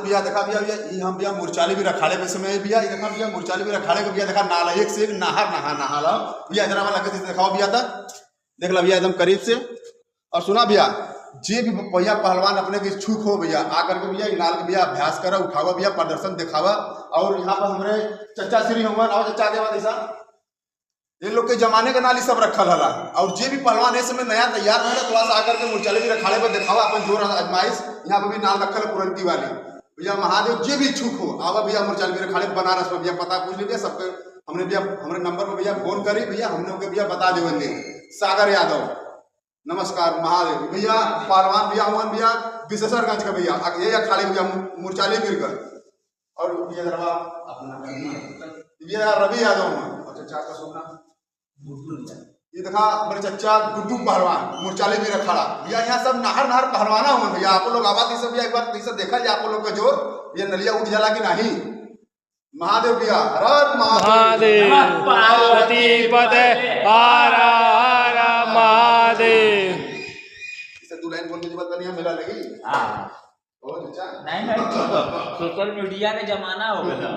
तो भैया देखा भैया भैया ये हम भैया मुरचाली भी रखाड़े पे समय भैया, ये देखा भैया मुरचाली भी रखाड़े को भैया देखा नाला एक से एक नहर नहा लो भैया, इधर वाला लगे दिखाओ भैया था, देख लो भैया एकदम करीब से। और सुना भैया, जे भी भैया पहलवान अपने के इच्छुक हो भैया आकर के भैया नाल के भैया अभ्यास करा, उठावा भैया, प्रदर्शन दिखावा। और यहाँ पर हमारे चचा श्री हनुमान और चचा देवा दिशा ये लोग के जमाने का नाल ही सब रखल हला। और जे भी पहलवान इस समय नया तैयार हो थोड़ा सा आकर के मुरचाली भी रखाड़े पर दिखावा अपन जोर आजमाइश। यहाँ पर भी नाल रखल पुरंती वाली भैया, महादेव जे भी इच्छुक हो आवा भैया मुरचाली भी रखाड़े बनारस में भैया, पता पूछ लीजिए सबके। हमने भैया हमारे नंबर पर भैया फोन करी भैया, हमने उनके भैया बता देंगे। सागर यादव नमस्कार महादेव भैया, पहलवान भैया हुआ भैया विशेषरगंज का भैया, ये अखाड़े भैया मुरचाली गिरकर। और ये भैया रवि यादव और चचा का सुनना ये देखा हमारे चचा गुड्डू पहलवान मुरचाली भी रखाड़ा भैया, यहाँ सब नहर नहर पहलवाना हुआ भैया। आप लोग आवाज सब भैया एक बार देखा जाए आप लोग का जोर ये नलिया उठ जाला कि नहीं। महादेव भैया हर महादेव पार्वती पते हर हर महादेव। इसे दो लाइन बोलने की बात नहीं मेरा लगी। हां ओ चचा नहीं सोशल मीडिया का जमाना हो गया।